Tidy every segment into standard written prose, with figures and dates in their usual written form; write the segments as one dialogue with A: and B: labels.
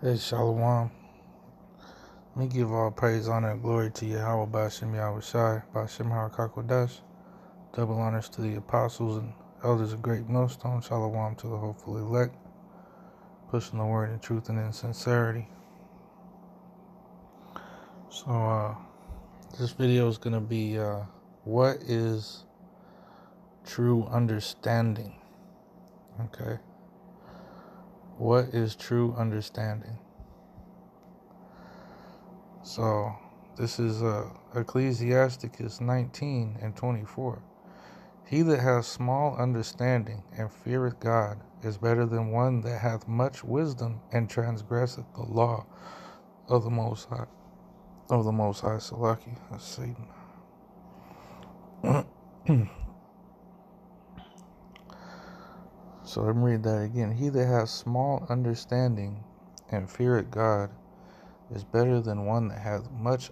A: Hey, Shalom. Let me give all praise, honor, and glory to Yahweh Bashim Yahweh Shai, Bashim Harakakodash. Double honors to the apostles and elders of Great Millstone. Shalom to the hopeful elect, pushing the word in truth and in sincerity. So, this video is going to be what is true understanding? Okay. What is true understanding? So, this is Ecclesiasticus 19 and 24. He that has small understanding and feareth God is better than one that hath much wisdom and transgresseth the law of the Most High. Salaki, that's Satan. So let me read that again. He that has small understanding and feareth God is better than one that hath much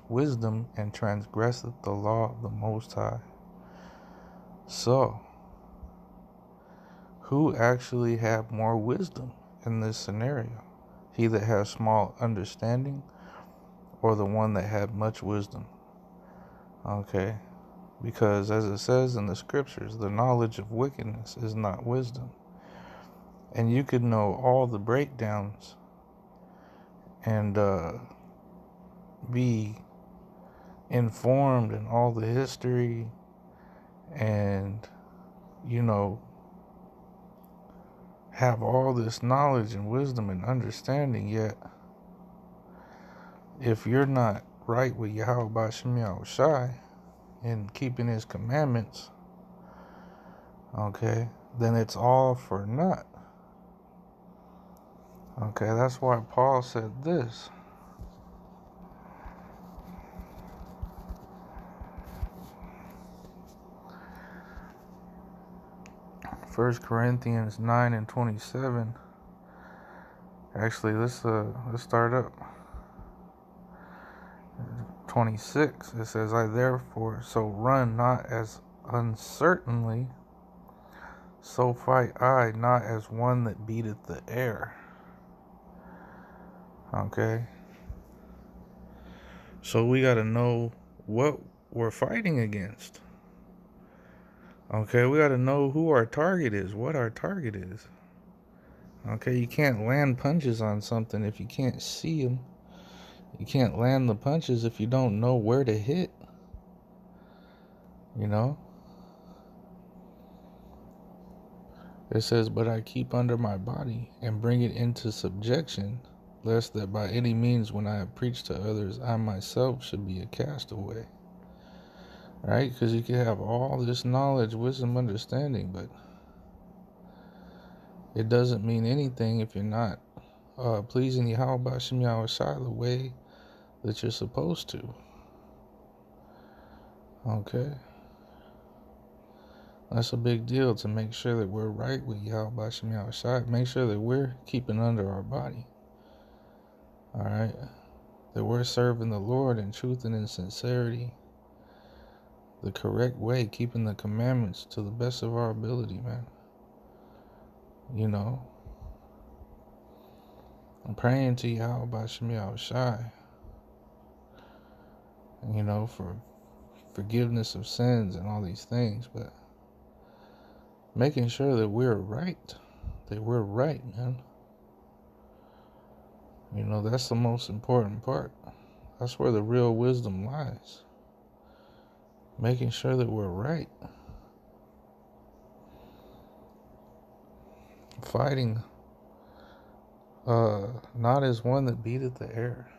A: wisdom and transgresseth the law of the Most High. So, who actually have more wisdom in this scenario? He that has small understanding or the one that had much wisdom? Okay, because as it says in the scriptures, the knowledge of wickedness is not wisdom. And you could know all the breakdowns and be informed in all the history and, have all this knowledge and wisdom and understanding, yet if you're not right with Yahweh Bashim Yahweh Shai and keeping his commandments, okay, then it's all for naught. Okay, that's why Paul said this. First Corinthians 9 and 27. Actually, let's start up. 26. It says, I therefore so run not as uncertainly, so fight I not as one that beateth the air. Okay. So we got to know what we're fighting against. Okay, we got to know who our target is, what our target is. Okay, you can't land punches on something if you can't see them. You can't land the punches if you don't know where to hit. It says, but I keep under my body and bring it into subjection, lest that by any means when I have preached to others, I myself should be a castaway. Right? Because you can have all this knowledge, wisdom, understanding, but it doesn't mean anything if you're not pleasing Yahweh Bashim Yahweh Shai the way that you're supposed to. Okay? That's a big deal, to make sure that we're right with Yahweh Bashim Yahweh Shai. Make sure that we're keeping under our body. Alright? That we're serving the Lord in truth and in sincerity. The correct way, keeping the commandments to the best of our ability, man. I'm praying to Yahweh Bashim Yahweh Shai, for forgiveness of sins and all these things, but making sure that we're right, man. That's the most important part. That's where the real wisdom lies. Making sure that we're right. Fighting not as one that beateth the air.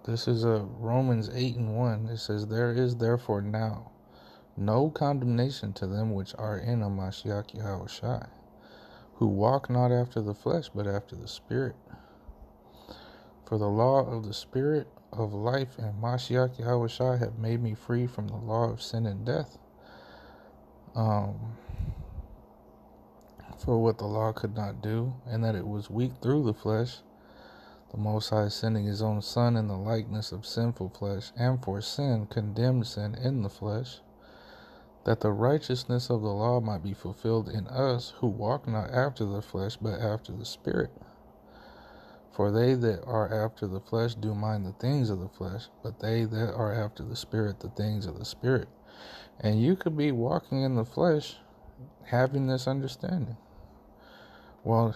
A: This is Romans 8 and 1. It says, there is therefore now no condemnation to them which are in Mashiach Yahweh Shai, who walk not after the flesh, but after the Spirit. For the law of the Spirit of life in Mashiach Yahweh Shai have made me free from the law of sin and death. For what the law could not do, and that it was weak through the flesh, the Most High sending his own Son in the likeness of sinful flesh, and for sin condemned sin in the flesh, that the righteousness of the law might be fulfilled in us who walk not after the flesh, but after the Spirit. For they that are after the flesh do mind the things of the flesh, but they that are after the Spirit, the things of the Spirit. And you could be walking in the flesh, having this understanding. Well,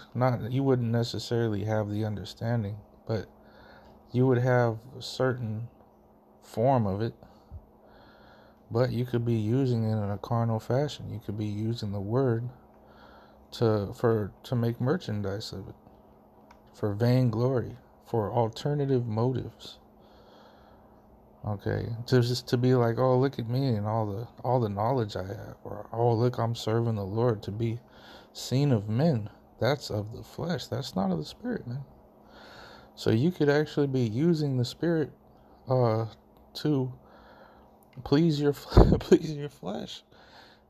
A: you wouldn't necessarily have the understanding, but you would have a certain form of it. But you could be using it in a carnal fashion. You could be using the word to make merchandise of it, for vainglory, for alternative motives. Okay, to be like, oh, look at me and all the knowledge I have, or oh, look, I'm serving the Lord, to be seen of men. That's of the flesh. That's not of the Spirit, man. So you could actually be using the Spirit to please your please your flesh,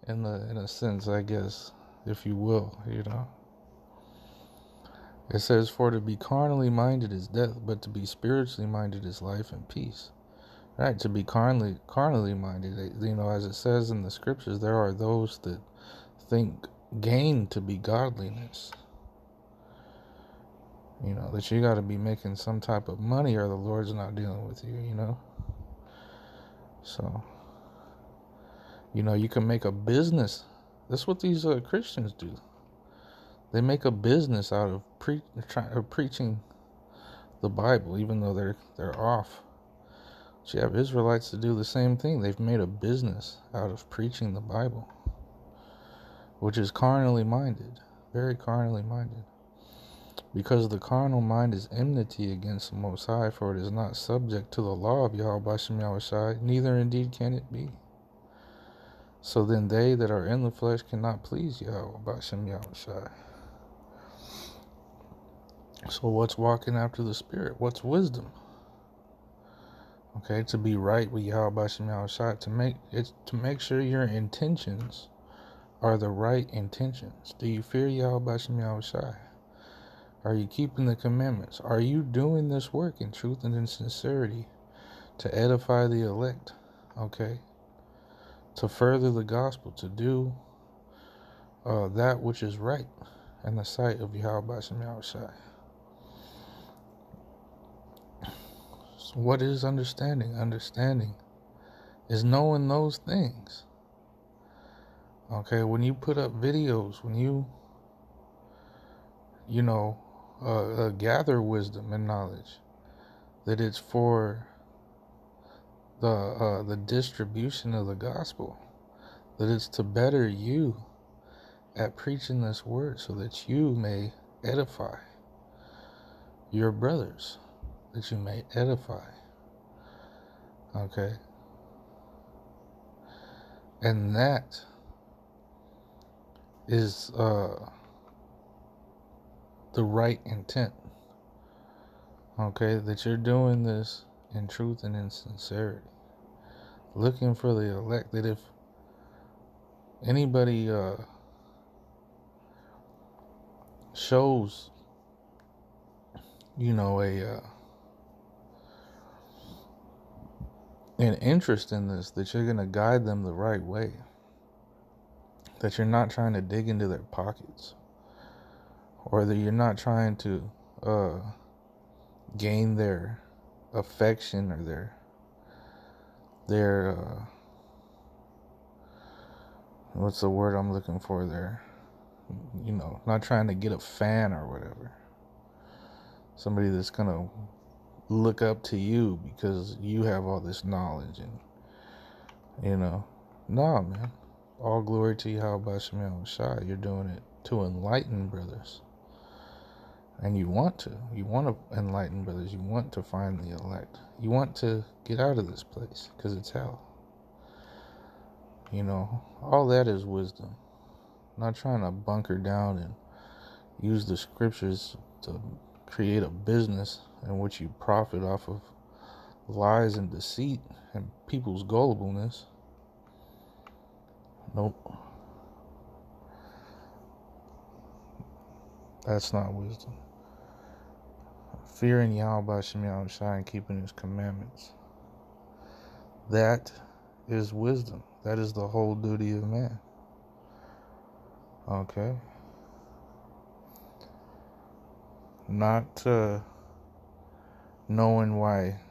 A: in a sense, I guess, if you will, It says, for to be carnally minded is death, but to be spiritually minded is life and peace. Right, to be carnally minded, as it says in the scriptures, there are those that think gain to be godliness. That you got to be making some type of money or the Lord's not dealing with you, So, you can make a business. That's what these Christians do. They make a business out of preaching the Bible, even though they're off. But you have Israelites that do the same thing. They've made a business out of preaching the Bible, which is carnally minded, very carnally minded. Because the carnal mind is enmity against the Most High, for it is not subject to the law of Yahweh Bashem Yahushai, neither indeed can it be. So then they that are in the flesh cannot please Yahweh Bashem Yahushai. So what's walking after the Spirit? What's wisdom? Okay, to be right with Yahweh Bashem Yahushai, to make sure your intentions are the right intentions. Do you fear Yahweh Bashem Yahushai? Are you keeping the commandments? Are you doing this work in truth and in sincerity to edify the elect? Okay, to further the gospel, to do that which is right in the sight of Yahweh Bashem Yahushai. So what is understanding? Understanding is knowing those things. Okay, when you put up videos, when you gather wisdom and knowledge, that it's for the distribution of the gospel, that it's to better you at preaching this word, so that you may edify your brothers, that you may edify. Okay, and that is the right intent. Okay, that you're doing this in truth and in sincerity, looking for the elect. That if anybody shows an interest in this, that you're going to guide them the right way, that you're not trying to dig into their pockets, or that you're not trying to gain their affection, or their what's the word I'm looking for there, not trying to get a fan or whatever, somebody that's going to look up to you because you have all this knowledge, and nah, man, all glory to Yahweh Bashem Yahushai. You're doing it to enlighten brothers, and you want to enlighten brothers. You want to find the elect. You want to get out of this place, because it's hell. All that is wisdom. Not trying to bunker down and use the scriptures to create a business in which you profit off of lies and deceit and people's gullibleness. Nope. That's not wisdom. Fearing Yahweh Bashem Yahushai and keeping his commandments. That is wisdom. That is the whole duty of man. Okay? Not knowing why,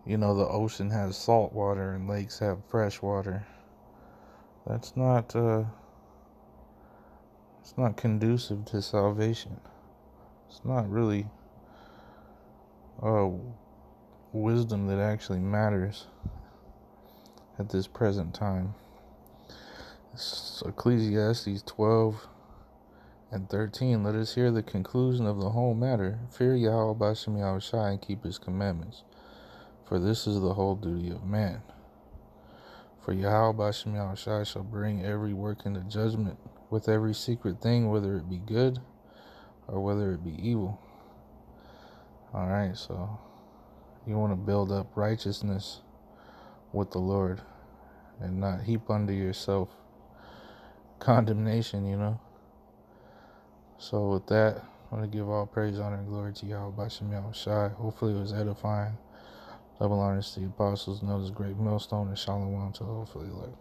A: the ocean has salt water and lakes have fresh water. That's not, it's not conducive to salvation. It's not really wisdom that actually matters at this present time. Ecclesiastes 12 and 13. Let us hear the conclusion of the whole matter. Fear Yahweh B'Shem Yahushai and keep his commandments, for this is the whole duty of man. For Yahweh B'Shem Yahushai shall bring every work into judgment with every secret thing, whether it be good or whether it be evil. Alright, so you want to build up righteousness with the Lord and not heap unto yourself condemnation, So with that, I want to give all praise, honor, and glory to Yahweh B'Shem Yahushai. Hopefully it was edifying. Double honors to the apostles, known as great millstone, and shalom to the hopefully elect.